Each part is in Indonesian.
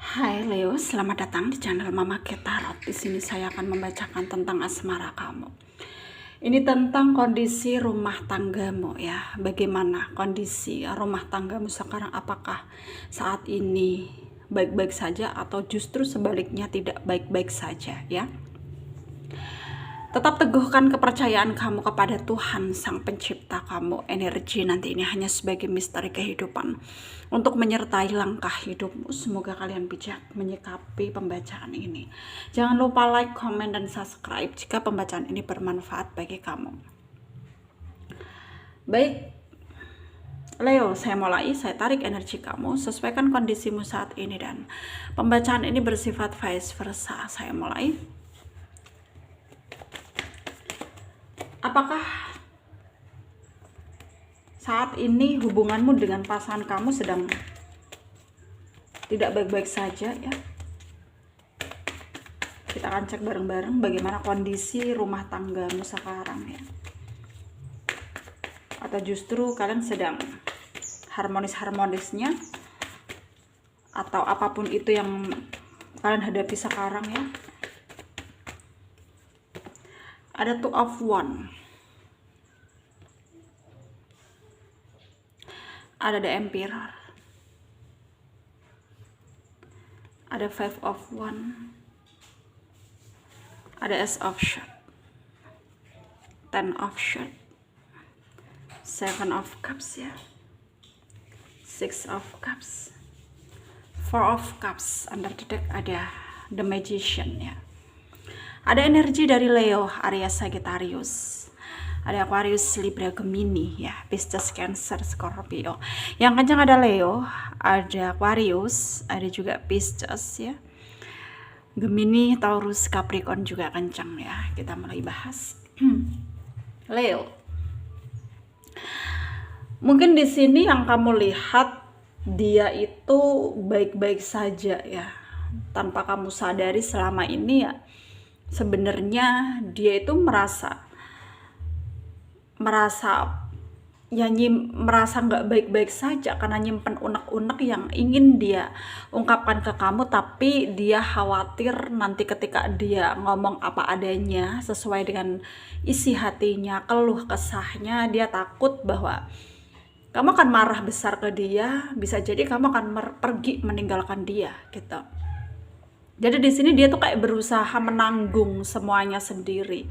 Hai Leo, selamat datang di channel Mama Tarot. Di sini saya akan membacakan tentang asmara kamu. Ini tentang kondisi rumah tanggamu ya. Bagaimana kondisi rumah tanggamu sekarang? Apakah saat ini baik-baik saja atau justru sebaliknya tidak baik-baik saja ya? Tetap teguhkan kepercayaan kamu kepada Tuhan Sang Pencipta kamu. Energi nanti ini hanya sebagai misteri kehidupan untuk menyertai langkah hidupmu. Semoga kalian bijak menyikapi pembacaan ini. Jangan lupa like, komen, dan subscribe jika pembacaan ini bermanfaat bagi kamu. Baik, Leo, saya mulai. Saya tarik energi kamu, sesuaikan kondisimu saat ini, dan pembacaan ini bersifat vice versa. Saya mulai. Apakah saat ini hubunganmu dengan pasangan kamu sedang tidak baik-baik saja ya? Kita akan cek bareng-bareng bagaimana kondisi rumah tanggamu sekarang ya. Atau justru kalian sedang harmonis-harmonisnya, atau apapun itu yang kalian hadapi sekarang ya. Ada Two of Wands, ada The Emperor, ada Five of Wands, ada Ace of Swords, Ten of Swords, Seven of Cups ya, Six of Cups, Four of Cups. Under the deck ada The Magician ya. Ada energi dari Leo, Aries, Sagittarius, ada Aquarius, Libra, Gemini ya, Pisces, Cancer, Scorpio. Yang kencang ada Leo, ada Aquarius, ada juga Pisces ya, Gemini, Taurus, Capricorn juga kencang ya. Kita mulai bahas. Leo, mungkin di sini yang kamu lihat dia itu baik-baik saja ya, tanpa kamu sadari selama ini ya. Sebenarnya dia itu merasa nggak baik-baik saja karena nyimpen unek-unek yang ingin dia ungkapkan ke kamu, tapi dia khawatir nanti ketika dia ngomong apa adanya sesuai dengan isi hatinya, keluh kesahnya, dia takut bahwa kamu akan marah besar ke dia, bisa jadi kamu akan pergi meninggalkan dia gitu. Jadi di sini dia tuh kayak berusaha menanggung semuanya sendiri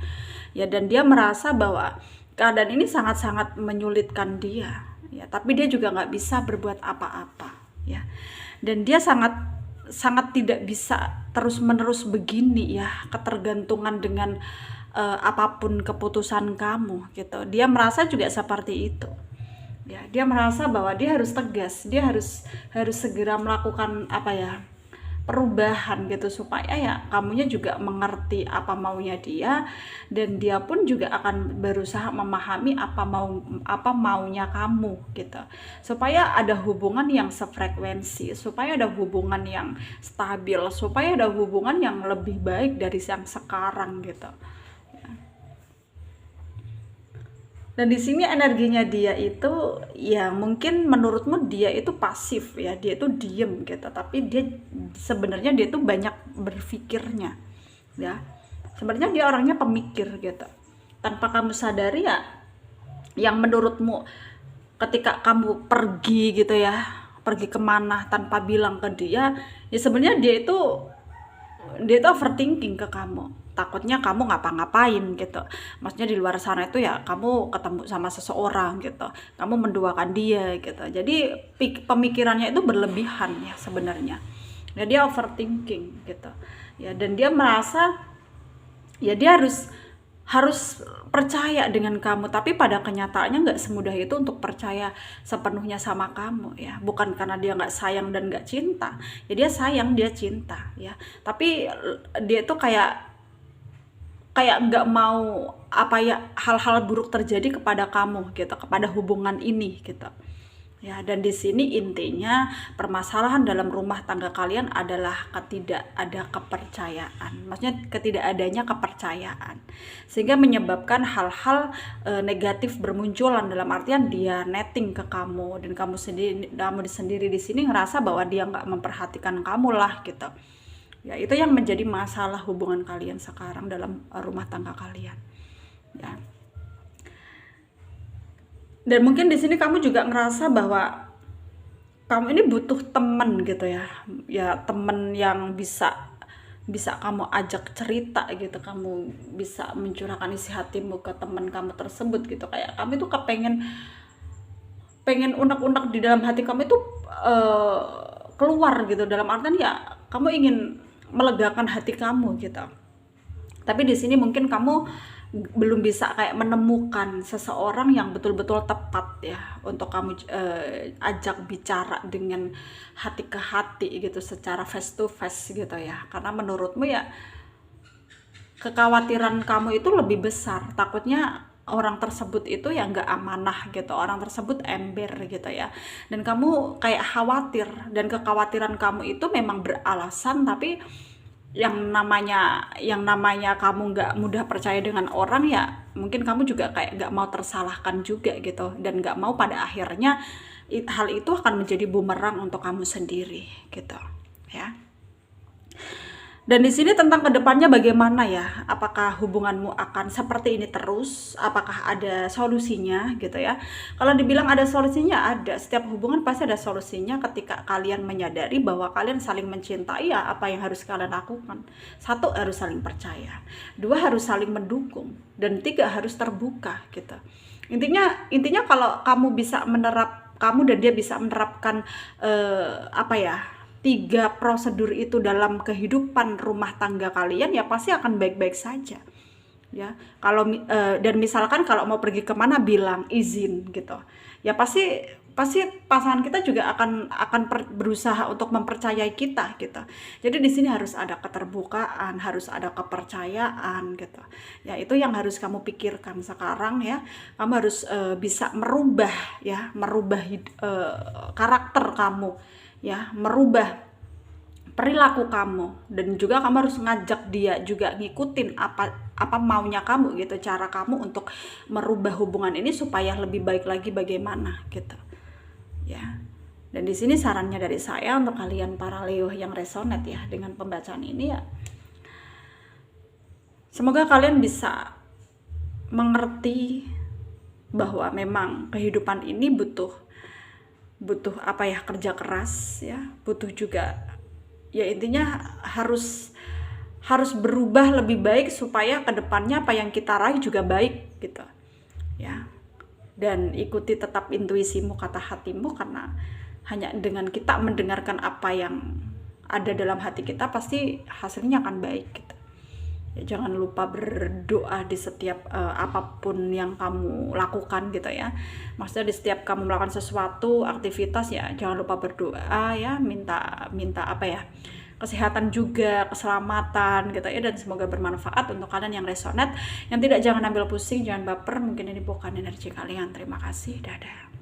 ya, dan dia merasa bahwa keadaan ini sangat-sangat menyulitkan dia ya, tapi dia juga nggak bisa berbuat apa-apa ya, dan dia sangat tidak bisa terus-menerus begini ya, ketergantungan dengan apapun keputusan kamu gitu. Dia merasa juga seperti itu ya, dia merasa bahwa dia harus tegas, dia harus segera melakukan apa ya, perubahan gitu, supaya ya kamunya juga mengerti apa maunya dia, dan dia pun juga akan berusaha memahami apa maunya kamu gitu, supaya ada hubungan yang sefrekuensi, supaya ada hubungan yang stabil, supaya ada hubungan yang lebih baik dari yang sekarang gitu. Dan di sini energinya dia itu ya, mungkin menurutmu dia itu pasif ya, dia itu diem gitu, tapi dia sebenarnya dia itu banyak berpikirnya ya. Sebenarnya dia orangnya pemikir gitu. Tanpa kamu sadari ya, yang menurutmu ketika kamu pergi gitu ya, pergi kemana tanpa bilang ke dia, ya sebenarnya dia itu overthinking ke kamu, takutnya kamu ngapa-ngapain gitu. Maksudnya di luar sana itu ya kamu ketemu sama seseorang gitu, kamu menduakan dia gitu. Jadi pemikirannya itu berlebihan ya sebenarnya ya, dia overthinking gitu ya, dan dia merasa ya dia harus percaya dengan kamu, tapi pada kenyataannya nggak semudah itu untuk percaya sepenuhnya sama kamu ya. Bukan karena dia nggak sayang dan nggak cinta ya, dia sayang, dia cinta ya, tapi dia tuh kayak nggak mau apa ya, hal-hal buruk terjadi kepada kamu gitu, kepada hubungan ini gitu Ya, dan di sini intinya permasalahan dalam rumah tangga kalian adalah ketidak ada kepercayaan. Maksudnya ketidakadanya kepercayaan. Sehingga menyebabkan hal-hal negatif bermunculan, dalam artian dia netting ke kamu, dan kamu sendiri di sini ngerasa bahwa dia nggak memperhatikan kamu lah gitu. Ya, itu yang menjadi masalah hubungan kalian sekarang dalam rumah tangga kalian. Ya. Dan mungkin di sini kamu juga ngerasa bahwa kamu ini butuh temen gitu ya. Ya, temen yang bisa kamu ajak cerita gitu. Kamu bisa mencurahkan isi hatimu ke temen kamu tersebut gitu. Kayak kamu itu pengen unek-unek di dalam hati kamu itu keluar gitu. Dalam artian ya kamu ingin melegakan hati kamu gitu. Tapi di sini mungkin kamu belum bisa kayak menemukan seseorang yang betul-betul tepat ya untuk kamu ajak bicara dengan hati ke hati gitu, secara face to face gitu ya. Karena menurutmu ya kekhawatiran kamu itu lebih besar, takutnya orang tersebut itu ya nggak amanah gitu, orang tersebut ember gitu ya, dan kamu kayak khawatir, dan kekhawatiran kamu itu memang beralasan, tapi yang namanya kamu nggak mudah percaya dengan orang ya, mungkin kamu juga kayak nggak mau tersalahkan juga gitu, dan nggak mau pada akhirnya hal itu akan menjadi bumerang untuk kamu sendiri gitu ya. Dan di sini tentang kedepannya bagaimana ya? Apakah hubunganmu akan seperti ini terus? Apakah ada solusinya gitu ya? Kalau dibilang ada solusinya, ada. Setiap hubungan pasti ada solusinya ketika kalian menyadari bahwa kalian saling mencintai. Ya, apa yang harus kalian lakukan? 1, harus saling percaya. 2, harus saling mendukung. Dan 3, harus terbuka gitu. Intinya kalau kamu dan dia bisa menerapkan 3 prosedur itu dalam kehidupan rumah tangga kalian, ya pasti akan baik-baik saja ya. Dan misalkan kalau mau pergi kemana bilang izin gitu ya, pasti pasangan kita juga akan berusaha untuk mempercayai kita gitu. Jadi di sini harus ada keterbukaan, harus ada kepercayaan gitu ya. Itu yang harus kamu pikirkan sekarang ya. Kamu harus bisa merubah karakter kamu ya, merubah perilaku kamu, dan juga kamu harus ngajak dia juga ngikutin apa maunya kamu gitu, cara kamu untuk merubah hubungan ini supaya lebih baik lagi bagaimana gitu ya. Dan di sini sarannya dari saya untuk kalian para Leo yang resonate ya dengan pembacaan ini ya, semoga kalian bisa mengerti bahwa memang kehidupan ini butuh kerja keras ya, butuh juga ya, intinya harus berubah lebih baik supaya kedepannya apa yang kita raih juga baik gitu ya. Dan ikuti tetap intuisimu, kata hatimu, karena hanya dengan kita mendengarkan apa yang ada dalam hati kita pasti hasilnya akan baik gitu ya. Jangan lupa berdoa di setiap apapun yang kamu lakukan gitu ya. Maksudnya di setiap kamu melakukan sesuatu aktivitas ya, jangan lupa berdoa ya, minta kesehatan juga, keselamatan gitu ya, dan semoga bermanfaat untuk kalian yang resonate. Yang tidak, jangan ambil pusing, jangan baper, mungkin ini bukan energi kalian. Terima kasih, dadah.